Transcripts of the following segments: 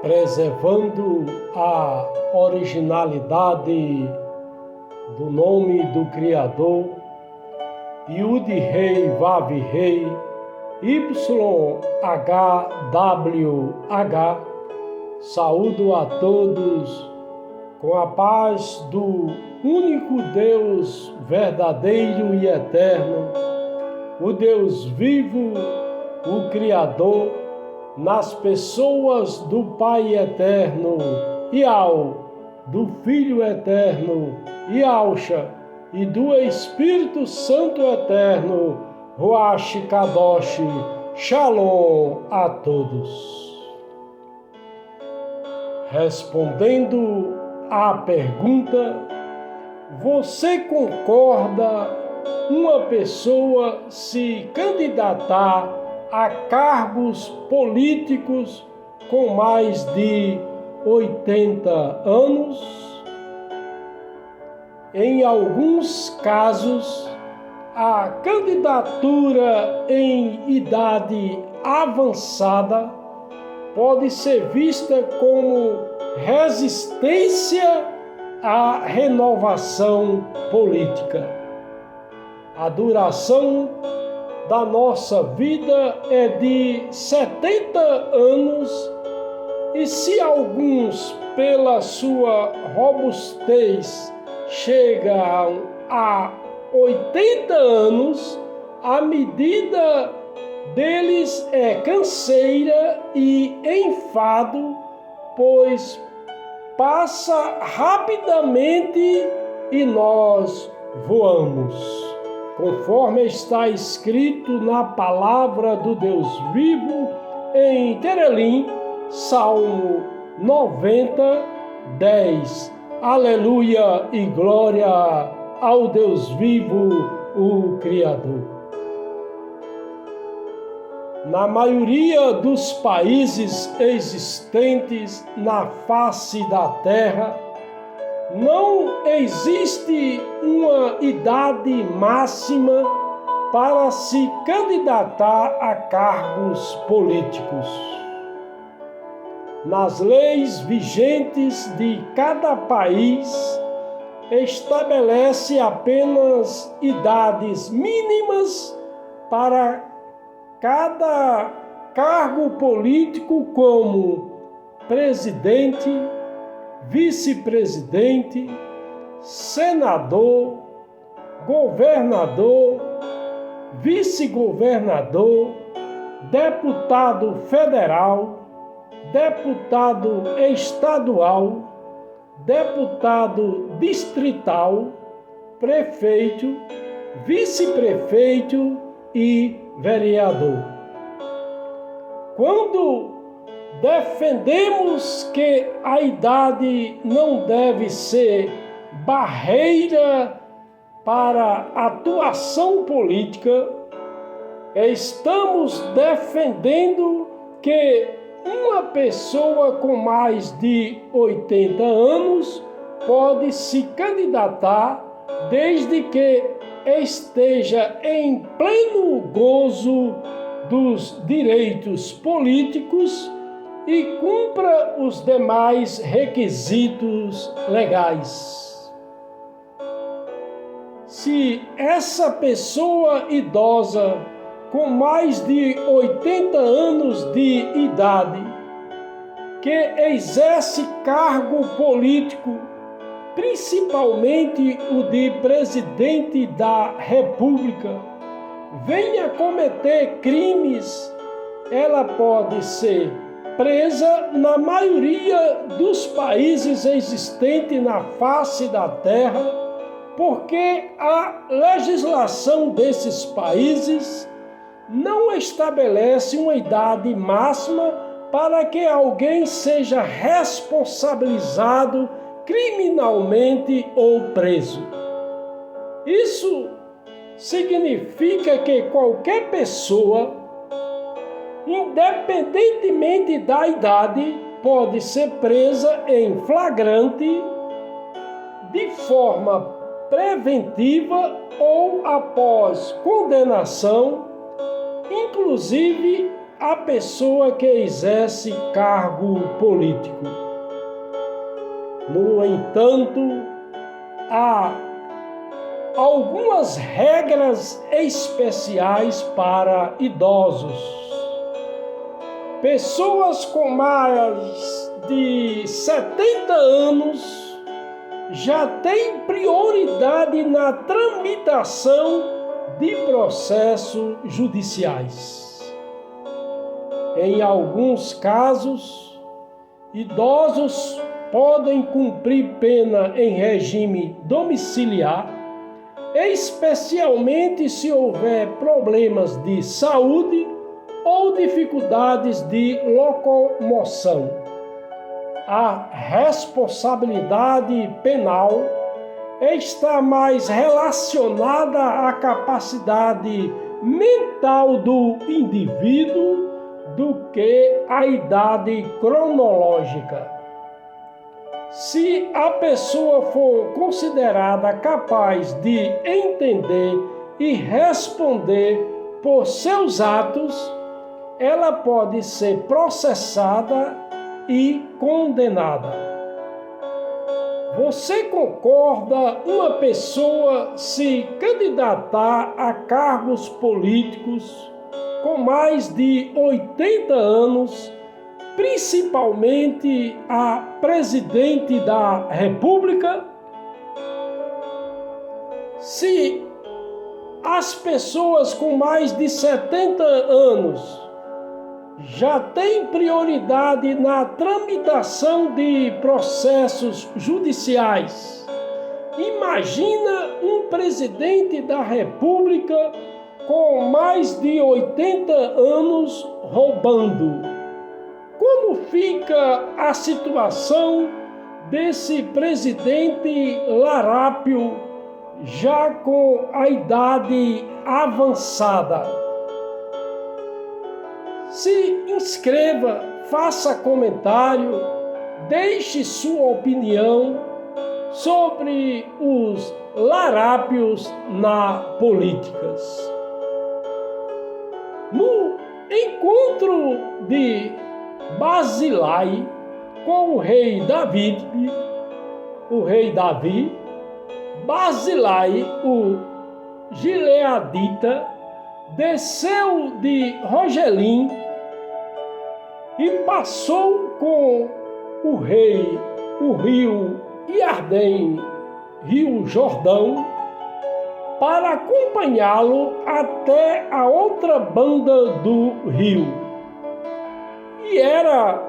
preservando a originalidade do nome do Criador, Yud Rei Vav Rei, YHWH, saúdo a todos com a paz do único Deus verdadeiro e eterno, o Deus vivo, o Criador, nas pessoas do Pai eterno, Iau, do Filho eterno, Iauxa, e do Espírito Santo eterno, Ruach Kadosh, Shalom a todos. Respondendo à pergunta, você concorda uma pessoa se candidatar a cargos políticos com mais de 80 anos? Em alguns casos, a candidatura em idade avançada pode ser vista como resistência à renovação política. A duração da nossa vida é de 70 anos e se alguns, pela sua robustez, chegam a 80 anos, a medida deles é canseira e enfado, pois passa rapidamente e nós voamos. Conforme está escrito na palavra do Deus vivo em Terelim, Salmo 90, 10. Aleluia e glória ao Deus vivo, o Criador. Na maioria dos países existentes na face da Terra, não existe uma idade máxima para se candidatar a cargos políticos. Nas leis vigentes de cada país, estabelece apenas idades mínimas para cada cargo político, como presidente, vice-presidente, senador, governador, vice-governador, deputado federal, deputado estadual, deputado distrital, prefeito, vice-prefeito e vereador. Quando defendemos que a idade não deve ser barreira para a atuação política, estamos defendendo que uma pessoa com mais de 80 anos pode se candidatar desde que esteja em pleno gozo dos direitos políticos e cumpra os demais requisitos legais. Se essa pessoa idosa com mais de 80 anos de idade, que exerce cargo político, principalmente o de presidente da República, venha cometer crimes, ela pode ser presa na maioria dos países existentes na face da Terra, porque a legislação desses países não estabelece uma idade máxima para que alguém seja responsabilizado criminalmente ou preso. Isso significa que qualquer pessoa, independentemente da idade, pode ser presa em flagrante, de forma preventiva ou após condenação, inclusive a pessoa que exerce cargo político. No entanto, há algumas regras especiais para idosos. Pessoas com mais de 70 anos já têm prioridade na tramitação de processos judiciais. Em alguns casos, idosos podem cumprir pena em regime domiciliar, especialmente se houver problemas de saúde ou dificuldades de locomoção. A responsabilidade penal está mais relacionada à capacidade mental do indivíduo do que à idade cronológica. Se a pessoa for considerada capaz de entender e responder por seus atos, ela pode ser processada e condenada. Você concorda uma pessoa se candidatar a cargos políticos com mais de 80 anos, principalmente a presidente da República? Se as pessoas com mais de 70 anos já têm prioridade na tramitação de processos judiciais, imagina um presidente da República com mais de 80 anos roubando. Como fica a situação desse presidente larápio já com a idade avançada? Se inscreva, faça comentário, deixe sua opinião sobre os larápios na política. No encontro de Barzilai com o rei Davi, Barzilai, o gileadita, desceu de Rogelim e passou com o rei o rio Iardém, rio Jordão, para acompanhá-lo até a outra banda do rio. E era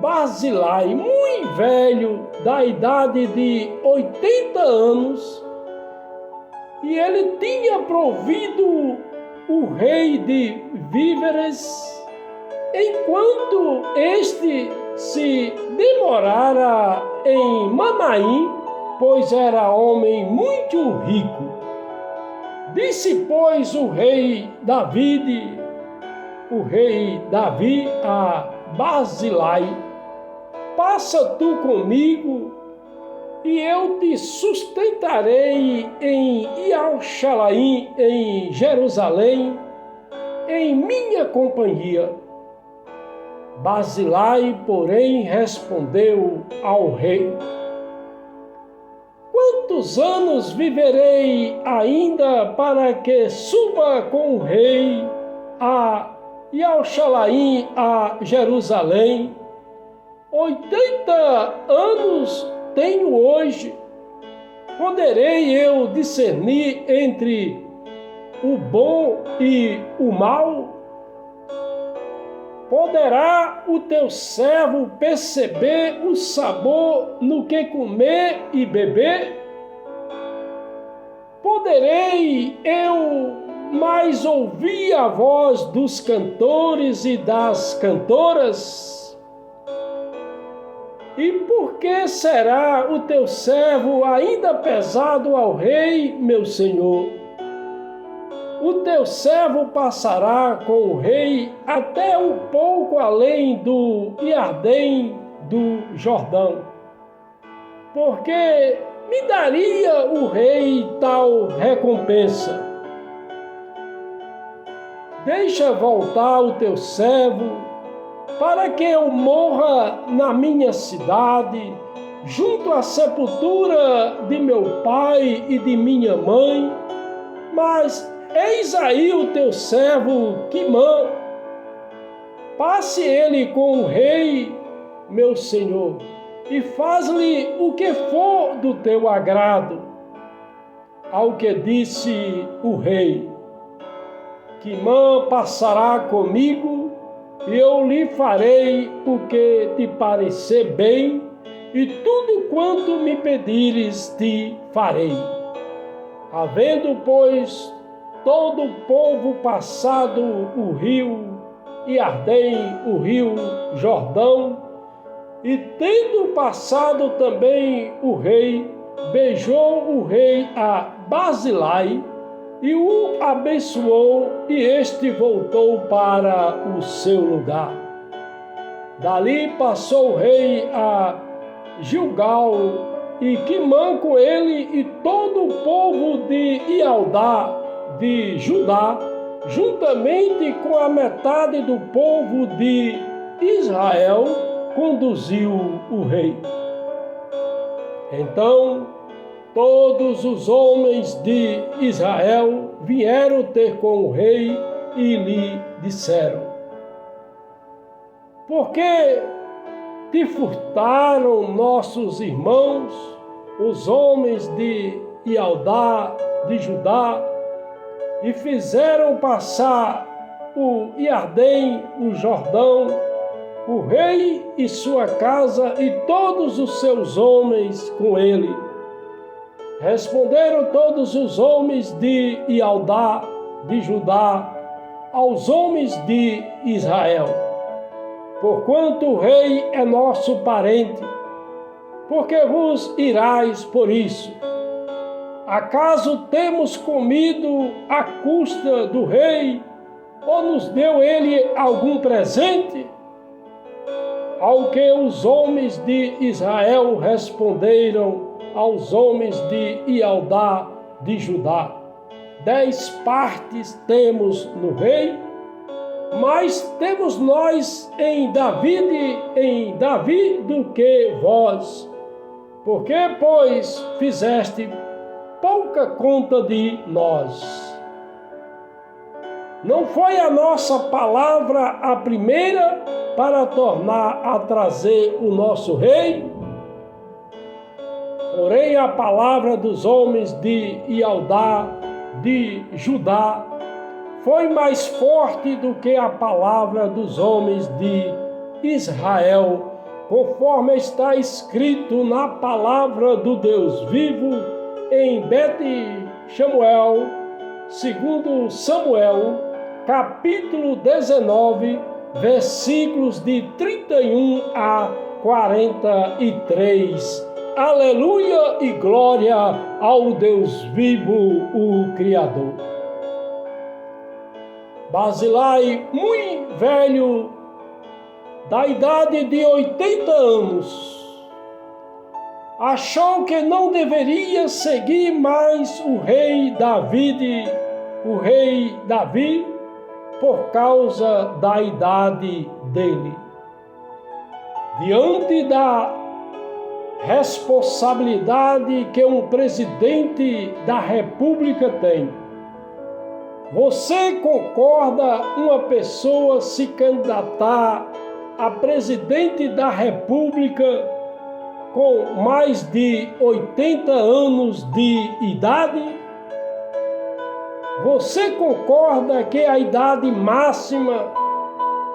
Barzilai, muito velho, da idade de 80 anos, e ele tinha provido o rei de víveres, enquanto este se demorara em Manaim, pois era homem muito rico. Disse, pois, o rei Davi a Barzilai: passa tu comigo, e eu te sustentarei em Iauxalaim, em Jerusalém, em minha companhia. Barzilai, porém, respondeu ao rei: quantos anos viverei ainda para que suba com o rei a Iauxalaim, a Jerusalém? 80 anos tenho hoje. Poderei eu discernir entre o bom e o mal? Poderá o teu servo perceber o sabor no que comer e beber? Poderei eu mais ouvir a voz dos cantores e das cantoras? E por que será o teu servo ainda pesado ao rei, meu senhor? O teu servo passará com o rei até um pouco além do Iardém do Jordão, porque me daria o rei tal recompensa. deixa voltar o teu servo, para que eu morra na minha cidade, junto à sepultura de meu pai e de minha mãe. Mas eis aí o teu servo Quimã, passe ele com o rei, meu senhor, e faz-lhe o que for do teu agrado. Ao que disse o rei: Quimã passará comigo, e eu lhe farei o que te parecer bem, e tudo quanto me pedires te farei. Havendo, pois, todo o povo passado o rio Iardém, o rio Jordão, e tendo passado também o rei, beijou o rei a Barzilai e o abençoou, e este voltou para o seu lugar. Dali passou o rei a Gilgal, e Quimã com ele e todo o povo de Ialdá, de Judá, juntamente com a metade do povo de Israel, conduziu o rei. Então todos os homens de Israel vieram ter com o rei e lhe disseram: por que te furtaram nossos irmãos, os homens de Ialdá, de Judá, e fizeram passar o Iardém, o Jordão, o rei e sua casa e todos os seus homens com ele? Responderam todos os homens de Ialdá, de Judá, aos homens de Israel: porquanto o rei é nosso parente, porque vos irais por isso? Acaso temos comido à custa do rei, ou nos deu ele algum presente? Ao que os homens de Israel responderam aos homens de Ialdá, de Judá: 10 partes temos no rei, mas temos nós em Davi do que vós. Por que, pois, fizeste pouca conta de nós? Não foi a nossa palavra a primeira para tornar a trazer o nosso rei? Porém, a palavra dos homens de Ialdá, de Judá, foi mais forte do que a palavra dos homens de Israel, conforme está escrito na palavra do Deus vivo em Bet-Samuel, segundo Samuel, capítulo 19, versículos de 31 a 43. Aleluia e glória ao Deus vivo, o Criador. Barzilai, muito velho, da idade de 80 anos, achou que não deveria seguir mais o rei Davi, por causa da idade dele. Diante da responsabilidade que um presidente da República tem, você concorda uma pessoa se candidatar a presidente da República com mais de 80 anos de idade? Você concorda que a idade máxima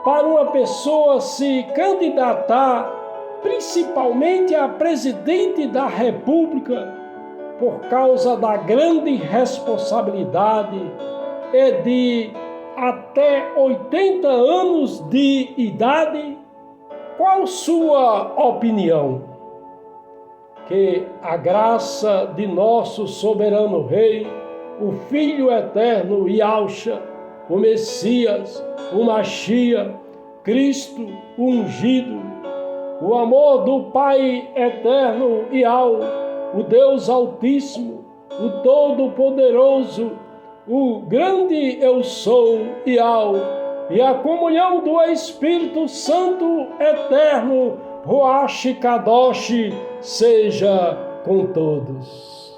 para uma pessoa se candidatar, principalmente a presidente da República, por causa da grande responsabilidade, é de até 80 anos de idade? Qual sua opinião? Que a graça de nosso soberano Rei, o Filho eterno Yahushua, o Messias, o Machia, Cristo, o ungido, o amor do Pai eterno Yahu, o Deus Altíssimo, o Todo-Poderoso, o grande eu sou e a comunhão do Espírito Santo eterno, Ruach Kadosh, seja com todos.